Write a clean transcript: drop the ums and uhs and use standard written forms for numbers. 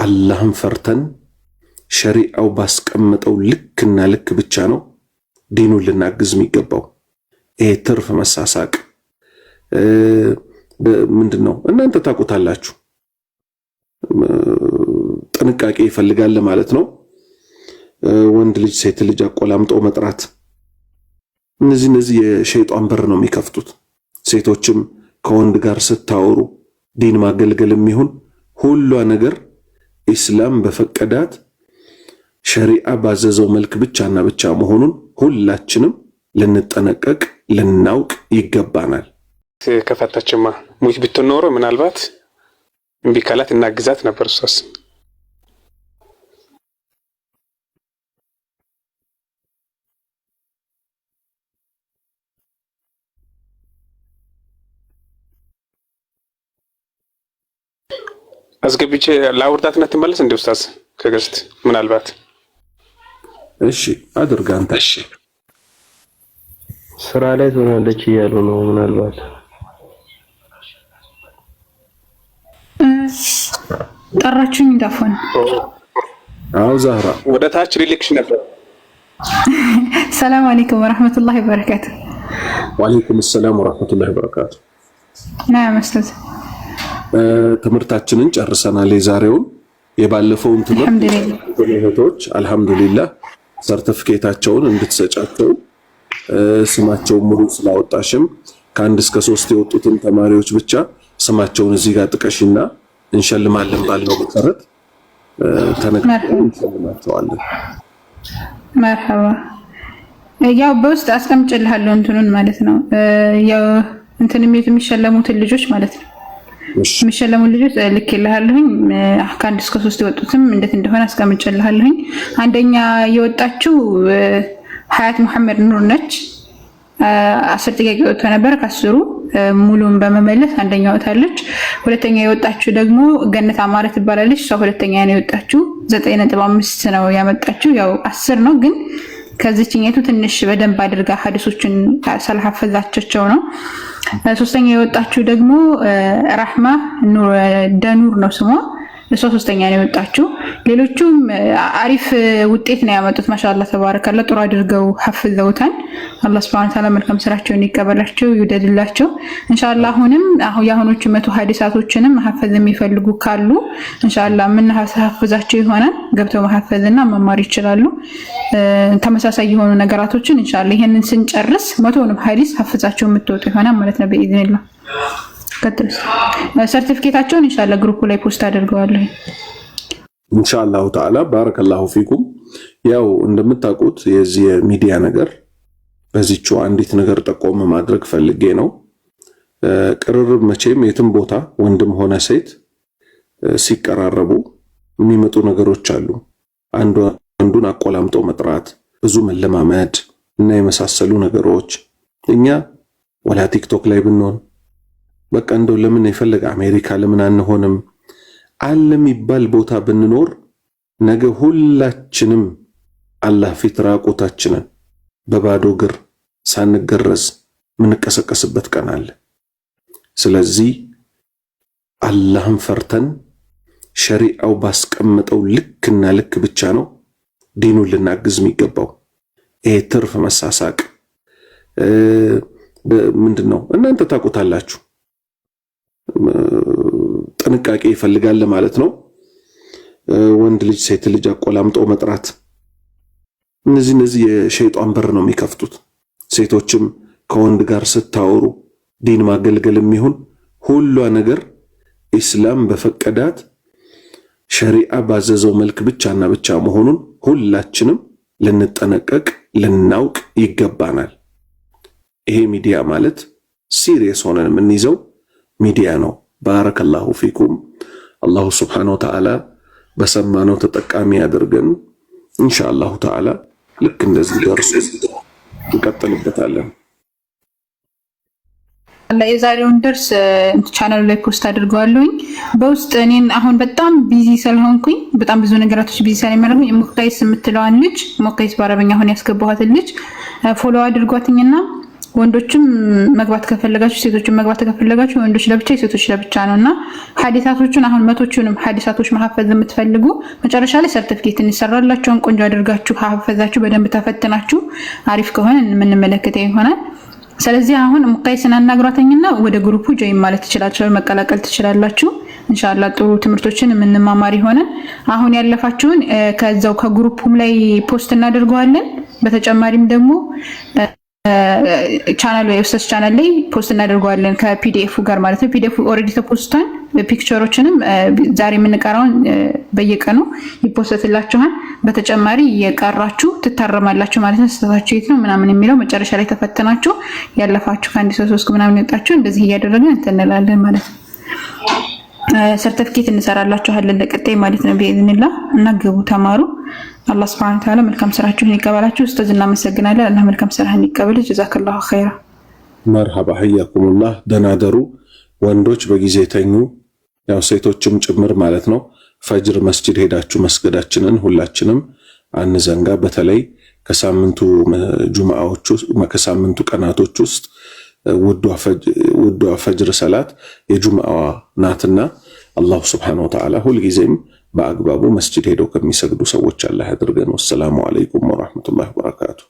አላህን ፈርተን ሸሪዓው ባስቀመጠው ልክና ልክ ብቻ ነው ዲኑን ልናግዝ የሚገባው። ይሄ ትርፍ መሳሳቅ ምንድነው? እናንተ ታውቁታላችሁ። ጥንቃቄ ይፈልጋል ማለት ነው። ወንድ ልጅ ሴት ልጅ አቆላምጦ መጥራት፣ እነዚህ የሸይጣን በር ነው የሚከፍቱት። ሴቶችም ከወንድ ጋር ስታወሩ ዲን ማገልገልም ይሁን ሁሉ ነገር ኢስላም በፈቀዳት ሸሪዓ ባዘዘው መልክ ብቻና ብቻ መሆኑን ሁላችንም ልንጠነቀቅ ልናውቅ ይገባናል። ከፈታችማ ሙች ብትኖር ምናልባት እምቢ ካላት እናግዛት ነበር። እሷስ አስገብቼ ላውርዳትና ትመለስ እንዴ ኡስታዝ ከገስት ምናልባት እሺ አድርጋ አንተ። እሺ ስራ ላይ ትሆናለች እያሉ ነው ምናልባት። ጠራችሁኝ እንዳፎን። አው ዛህራ ወደ ታች ሪሌክሽ ነበር። ሰላም አለይኩም ወራህመቱላሂ ወበረካቱ። ወአለይኩም ሰላም ወራህመቱላሂ ወበረካቱ። ና መስጠት ትምህርታችንን ጨርሰናል። የዛሬውን የባለፈውን ትምህርት እህቶች አልহামዱሊላህ ሰርቲፊኬታቸውን እንድትሰጫቸው ስማቸውን ሙሉ ስላወጣሽም ከ1 እስከ 3 የወጡትን ተማሪዎች ብቻ ስማቸውን እዚህ ጋር ጥቀሽና እንሸልማለን ባልነው መሰረት ተነግረን እንሸልማቸዋለን። መርሐባ። ያው በውስጥ አስቀምጭልሃለሁ እንትኑን ማለት ነው። ያው እንትን የሚሸለሙትን ልጆች ማለት ነው። የሚሸለሙ ልጆች ልኬልሃለሁኝ። ከ1 እስከ 3 የወጡትም እንዴት እንደሆነ አስቀምጭልሃለሁኝ። አንደኛ የወጣችው ሀያት መሐመድ ኑር ነች። 10 ጥያቄ ወጥቶ ነበር። ከ10ሩ ሙሉን በመመለስ አንደኛ ወጣለች። ሁለተኛ የወጣችው ደግሞ ገነት አማረ ትባላለች። እሷ ሁለተኛ ነው የወጣችው። 9.5 ነው ያመጣችው። ያው 10 ነው ግን ከዚህኛቱ ትንሽ በደንብ አድርጋ ሐዲሶችን ስለሐፈዛቸው ነው። ሶስተኛ የወጣችው ደግሞ ራህማ ደኑር ነው ስሟ። እሷ ሶስተኛ ነው የወጣችው። ሌሎቹም አሪፍ ውጤት ነው ያመጡት። ማሻአላህ ተባረከላ። ጥሩ አድርገው ሐፍዘውታል። አላህ Subhanahu Ta'ala መልካም ስራቸውን ይቀበላቸው ይውደድላቸው ኢንሻአላህ። የአሁኖቹ 100 ሐዲሳቶችንም መሐፈዝ የሚፈልጉ ካሉ ኢንሻአላህ ምን ሐፍዛቸው ይሆናል ገብተው መሐፈዝና መማር ይችላሉ። ተመሳሳይ የሆኑ ነገራቶችን ኢንሻአላህ ይሄንን ስንጨርስ 100ንም ሐዲስ ሐፍዛቸው የምትወጡ ይሆናል ማለት ነው በኢዝኒላህ። ከተስ ሰርቲፊኬታቸውን ኢንሻአላህ ግሩፕ ላይ ፖስት አድርገዋለሁ ኢንሻአላህ ተዓላ። ባረከላሁ ፊኩም። ያው እንደምታውቁት የዚህ ሚዲያ ነገር በዚህቹ አንዲት ነገር ጠቆም ማድረግ ፈልጌ ነው። ቅርርብ መቼም የትም ቦታ ወንድም ሆነ ሴት ሲቀራረቡ የሚመጡ ነገሮች አሉ። አንዱን አቆላምጦ መጥራት፣ ብዙ መለማመድ እና የመሳሰሉ ነገሮች እኛ ወላ ቲክቶክ ላይ ብንሆን በቃ እንደው ለምን የፈለገ አሜሪካ ለምን አንሆንም አለ የሚባል ቦታ ብንኖር ነገ ሁላችንም አላህ ፊት ራቆታችንን በባዶ እግር ሳንገረዝ ምንቀሰቀስበት ቀን አለ። ስለዚህ አላህን ፈርተን ሸሪዓው ባስቀመጠው ልክና ልክ ብቻ ነው ዲኑን ልናግዝ የሚገባው። ይሄ ትርፍ መሳሳቅ ምንድነው? እናንተ ታውቁታላችሁ። ጥንቃቄ ይፈልጋል ማለት ነው። ወንድ ልጅ ሴት ልጅ አቆላምጦ መጥራት፣ እነዚህ የሸይጣን በር ነው የሚከፍቱት። ሴቶችም ከወንድ ጋር ስታወሩ ዲን ማገልገልም ይሁን ሁሉ ነገር ኢስላም በፈቀዳት ሸሪዓ ባዘዘው መልክ ብቻና ብቻ መሆኑን ሁላችንም ልንጠነቀቅ ልናውቅ ይገባናል። ይሄ ሚዲያ ማለት ሲሪየስ ሆነን የምንይዘው ሚዲያ ነው። ባረከላሁ ፊኩም። አላሁ ስብሓነሁ ወተዓላ በሰማነው ተጠቃሚ ያድርገን ኢንሻአላሁ ተዓላ። ልክ እንደዚህ ደርሶ እንቀጥልበታለን። የዛሬውን ደርስ ቻናሉ ላይ ፖስት አድርገዋለሁኝ። በውስጥ እኔን አሁን በጣም ቢዚ ስለሆንኩኝ በጣም ብዙ ነገራቶች ቢዚ ስለሚያደርጉኝ ሙክታይስ የምትለዋን ልጅ ሙክታይስ በአረበኛ አሁን ያስገባኋትን ልጅ ፎሎ አድርጓትኝና ወንዶችም መግባት ከፈለጋችሁ ሴቶችም መግባት ከፈለጋችሁ ወንዶች ለብቻ ሴቶች ለብቻ ነውና ሐዲሳቶቹን አሁን መቶቹንም ሐዲሳቶች ማሐፈዝ የምትፈልጉ መጨረሻ ላይ ሰርቲፊኬት እንሰራላችሁን ቆንጆ አድርጋችሁ ሐፈዛችሁ በደንብ ተፈትናችሁ አሪፍ ከሆነ የምንመለከተው ይሆናል። ስለዚህ አሁን ሙቀይስን አናግሯተኝና ወደ ግሩፑ ጆይን ማለት ትችላላችሁ፣ መቀላቀል ትችላላችሁ። ኢንሻአላህ ጥሩ ትምህርቶችን የምንማማር ይሆናል። አሁን ያለፋችሁን ከዛው ከግሩፑም ላይ ፖስት እናደርገዋለን። በተጨማሪም ደግሞ ቻናል ወይ ኡስታዝ ቻናል ላይ ፖስት እናደርገዋለን ከፒዲኤፉ ጋር ማለት ነው። ፒዲኤፉ ኦሬዲ ተፖስቷል። ፒክቸሮችንም ዛሬ የምንቀራውን በየቀኑ ይፖስትላችኋል። በተጨማሪ የቀራችሁ ትታረማላችሁ ማለት ነው። ስህተታችሁ የት ነው ምናምን የሚለው መጨረሻ ላይ ተፈተናችሁ ያለፋችሁ ከአንድ ሰው 3 ምናምን ይወጣችሁ እንደዚህ እያደረግን እንተንላለን ማለት ነው። ሰርቲፊኬት እንሰራላችኋለን ለቀጣይ ማለት ነው በኢዝኒላህ እና ግቡ ተማሩ። አላህ Subhanahu Wa Ta'ala መልካም ስራችሁን ይቀበላችሁ። ኡስታዝ እናመሰግናለን። አላህ መልካም ስራህን ይቀበል። ጀዛከላሁ ኸይራ። መርሐባ ህያኩሙላህ። ደናደሩ ወንዶች በጊዜ ተኙ፣ ያው ሴቶችም ጭምር ማለት ነው። ፈጅር መስጂድ ሄዳችሁ መስገዳችንን ሁላችንም አንዘንጋ። በተለይ ከሳምንቱ ጁምዓዎች ከሳምንቱ ቀናቶች ውስጥ ውዷ ፈጅር ሰላት የጁምዓዋ ናትና አላህ Subhanahu Wa Ta'ala ሁልጊዜም በአግባቡ መስጂድ ሄደው ከሚሰግዱ ሰዎች አላህ ያድርገን። ወሰላሙ አለይኩም ወራህመቱላሂ ወበረካቱ።